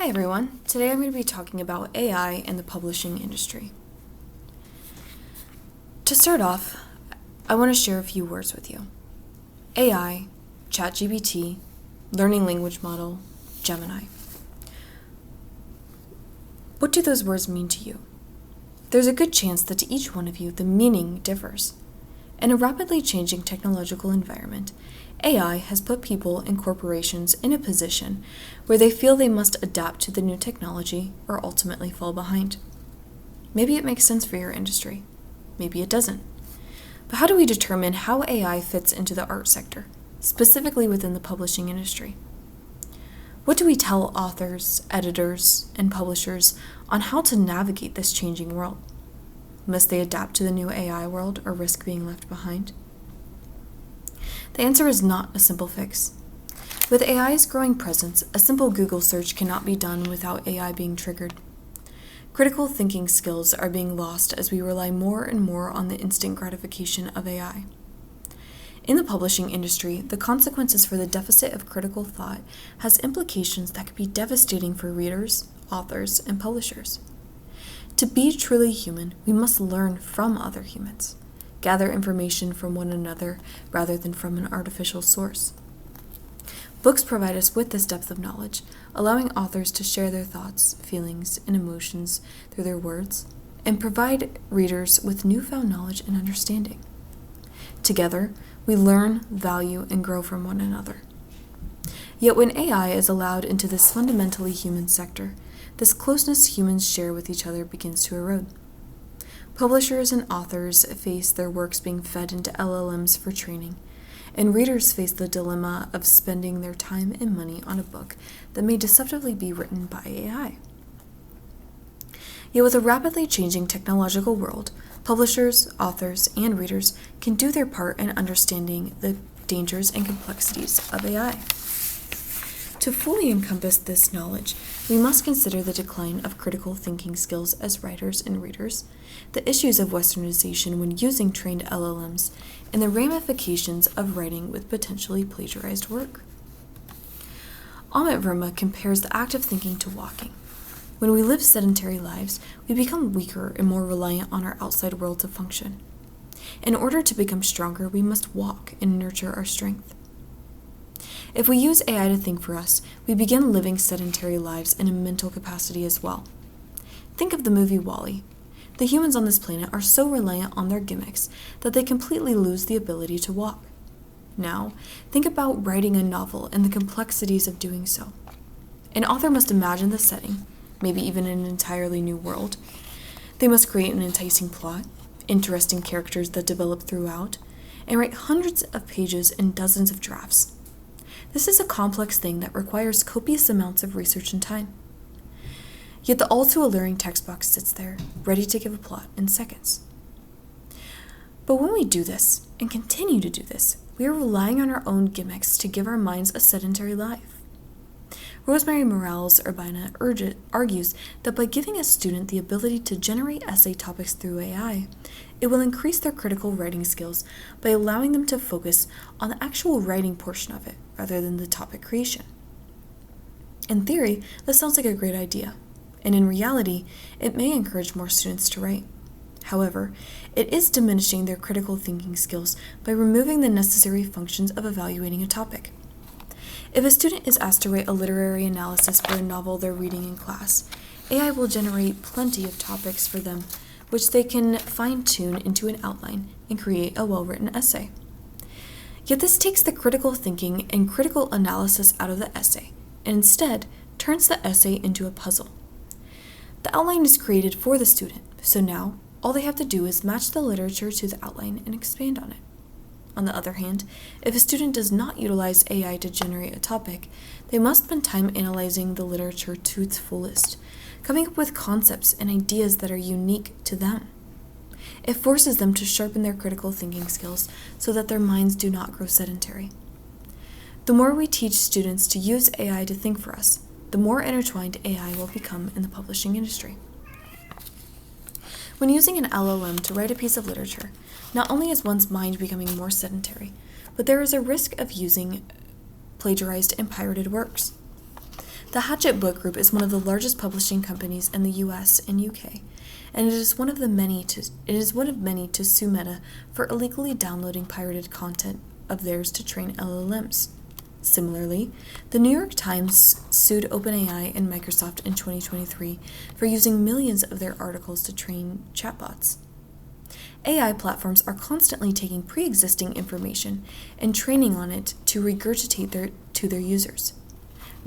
Hi everyone, today I'm going to be talking about AI and the publishing industry. To start off, I want to share a few words with you. AI, ChatGPT, learning language model, Gemini. What do those words mean to you? There's a good chance that to each one of you the meaning differs. In a rapidly changing technological environment, AI has put people and corporations in a position where they feel they must adapt to the new technology or ultimately fall behind. Maybe it makes sense for your industry. Maybe it doesn't. But how do we determine how AI fits into the art sector, specifically within the publishing industry? What do we tell authors, editors, and publishers on how to navigate this changing world? Must they adapt to the new AI world or risk being left behind? The answer is not a simple fix. With AI's growing presence, a simple Google search cannot be done without AI being triggered. Critical thinking skills are being lost as we rely more and more on the instant gratification of AI. In the publishing industry, the consequences for the deficit of critical thought has implications that could be devastating for readers, authors, and publishers. To be truly human, we must learn from other humans, gather information from one another rather than from an artificial source. Books provide us with this depth of knowledge, allowing authors to share their thoughts, feelings, and emotions through their words, and provide readers with newfound knowledge and understanding. Together, we learn, value, and grow from one another. Yet when AI is allowed into this fundamentally human sector, this closeness humans share with each other begins to erode. Publishers and authors face their works being fed into LLMs for training, and readers face the dilemma of spending their time and money on a book that may deceptively be written by AI. Yet with a rapidly changing technological world, publishers, authors, and readers can do their part in understanding the dangers and complexities of AI. To fully encompass this knowledge, we must consider the decline of critical thinking skills as writers and readers, the issues of westernization when using trained LLMs, and the ramifications of writing with potentially plagiarized work. Amit Verma compares the act of thinking to walking. When we live sedentary lives, we become weaker and more reliant on our outside world to function. In order to become stronger, we must walk and nurture our strength. If we use AI to think for us, we begin living sedentary lives in a mental capacity as well. Think of the movie WALL-E. The humans on this planet are so reliant on their gimmicks that they completely lose the ability to walk. Now, think about writing a novel and the complexities of doing so. An author must imagine the setting, maybe even an entirely new world. They must create an enticing plot, interesting characters that develop throughout, and write hundreds of pages and dozens of drafts. This is a complex thing that requires copious amounts of research and time. Yet the all-too-alluring text box sits there, ready to give a plot in seconds. But when we do this, and continue to do this, we are relying on our own gimmicks to give our minds a sedentary life. Rosemary Morales Urbina argues that by giving a student the ability to generate essay topics through AI, it will increase their critical writing skills by allowing them to focus on the actual writing portion of it, rather than the topic creation. In theory, this sounds like a great idea, and in reality, it may encourage more students to write. However, it is diminishing their critical thinking skills by removing the necessary functions of evaluating a topic. If a student is asked to write a literary analysis for a novel they're reading in class, AI will generate plenty of topics for them, which they can fine-tune into an outline and create a well-written essay. Yet this takes the critical thinking and critical analysis out of the essay, and instead turns the essay into a puzzle. The outline is created for the student, so now all they have to do is match the literature to the outline and expand on it. On the other hand, if a student does not utilize AI to generate a topic, they must spend time analyzing the literature to its fullest, coming up with concepts and ideas that are unique to them. It forces them to sharpen their critical thinking skills so that their minds do not grow sedentary. The more we teach students to use AI to think for us, the more intertwined AI will become in the publishing industry. When using an LLM to write a piece of literature, not only is one's mind becoming more sedentary, but there is a risk of using plagiarized and pirated works. The Hachette Book Group is one of the largest publishing companies in the US and UK, and it is one of many to sue Meta for illegally downloading pirated content of theirs to train LLMs. Similarly, the New York Times sued OpenAI and Microsoft in 2023 for using millions of their articles to train chatbots. AI platforms are constantly taking pre-existing information and training on it to regurgitate to their users.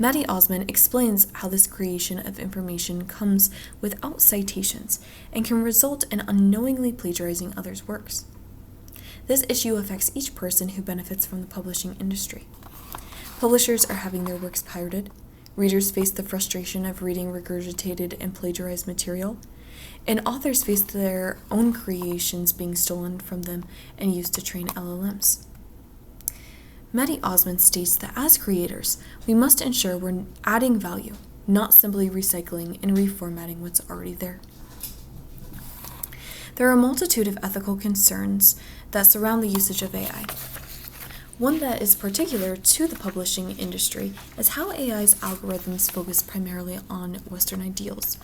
Maddie Osman explains how this creation of information comes without citations and can result in unknowingly plagiarizing others' works. This issue affects each person who benefits from the publishing industry. Publishers are having their works pirated, readers face the frustration of reading regurgitated and plagiarized material, and authors face their own creations being stolen from them and used to train LLMs. Maddie Osman states that as creators, we must ensure we're adding value, not simply recycling and reformatting what's already there. There are a multitude of ethical concerns that surround the usage of AI. One that is particular to the publishing industry is how AI's algorithms focus primarily on Western ideals,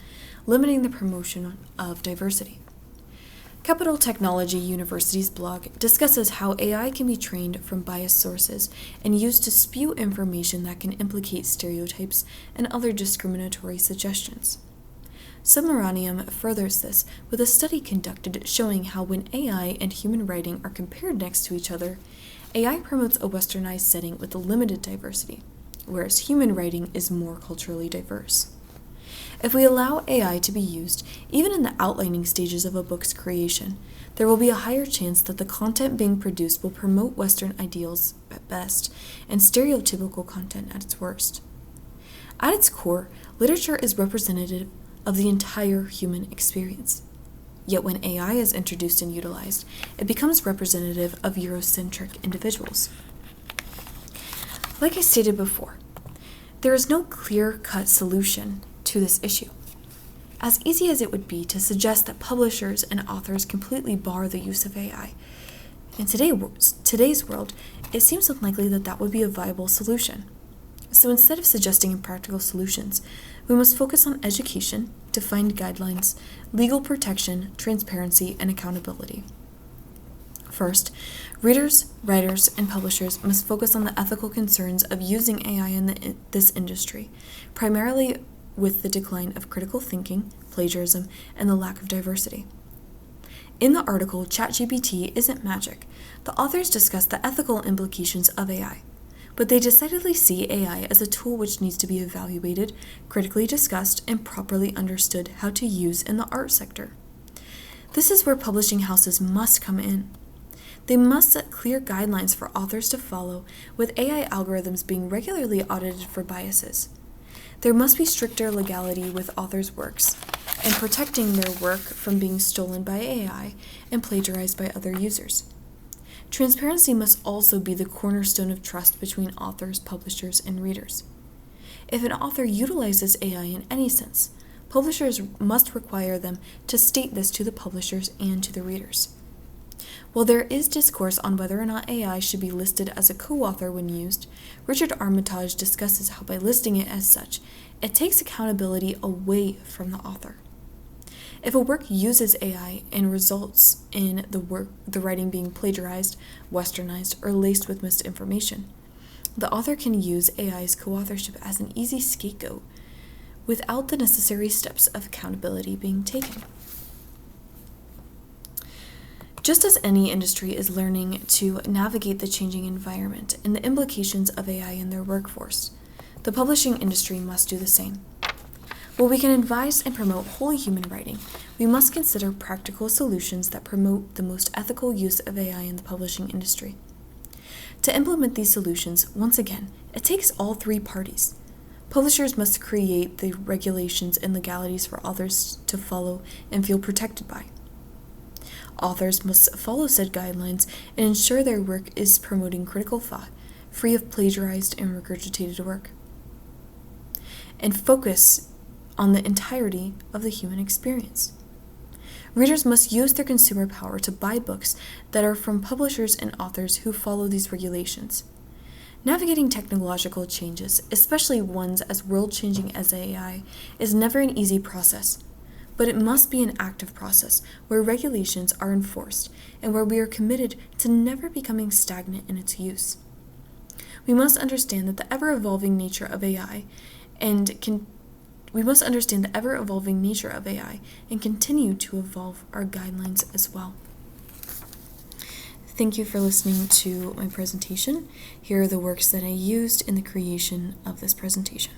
limiting the promotion of diversity. Capital Technology University's blog discusses how AI can be trained from biased sources and used to spew information that can implicate stereotypes and other discriminatory suggestions. Submaranium furthers this with a study conducted showing how when AI and human writing are compared next to each other, AI promotes a westernized setting with limited diversity, whereas human writing is more culturally diverse. If we allow AI to be used, even in the outlining stages of a book's creation, there will be a higher chance that the content being produced will promote Western ideals at best and stereotypical content at its worst. At its core, literature is representative of the entire human experience. Yet when AI is introduced and utilized, it becomes representative of Eurocentric individuals. Like I stated before, there is no clear-cut solution to this issue. As easy as it would be to suggest that publishers and authors completely bar the use of AI, in today's world, it seems unlikely that that would be a viable solution. So instead of suggesting impractical solutions, we must focus on education, defined guidelines, legal protection, transparency, and accountability. First, readers, writers, and publishers must focus on the ethical concerns of using AI in this industry, primarily with the decline of critical thinking, plagiarism, and the lack of diversity. In the article, ChatGPT Isn't Magic, the authors discuss the ethical implications of AI, but they decidedly see AI as a tool which needs to be evaluated, critically discussed, and properly understood how to use in the art sector. This is where publishing houses must come in. They must set clear guidelines for authors to follow, with AI algorithms being regularly audited for biases. There must be stricter legality with authors' works, and protecting their work from being stolen by AI and plagiarized by other users. Transparency must also be the cornerstone of trust between authors, publishers, and readers. If an author utilizes AI in any sense, publishers must require them to state this to the publishers and to the readers. While there is discourse on whether or not AI should be listed as a co-author when used, Richard Armitage discusses how by listing it as such, it takes accountability away from the author. If a work uses AI and results in the writing being plagiarized, westernized, or laced with misinformation, the author can use AI's co-authorship as an easy scapegoat without the necessary steps of accountability being taken. Just as any industry is learning to navigate the changing environment and the implications of AI in their workforce, the publishing industry must do the same. While we can advise and promote wholly human writing, we must consider practical solutions that promote the most ethical use of AI in the publishing industry. To implement these solutions, once again, it takes all three parties. Publishers must create the regulations and legalities for authors to follow and feel protected by. Authors must follow said guidelines and ensure their work is promoting critical thought, free of plagiarized and regurgitated work, and focus on the entirety of the human experience. Readers must use their consumer power to buy books that are from publishers and authors who follow these regulations. Navigating technological changes, especially ones as world-changing as AI, is never an easy process, but it must be an active process where regulations are enforced and where we are committed to never becoming stagnant in its use. We must understand the ever-evolving nature of AI and continue to evolve our guidelines as well. Thank you for listening to my presentation. Here are the works that I used in the creation of this presentation.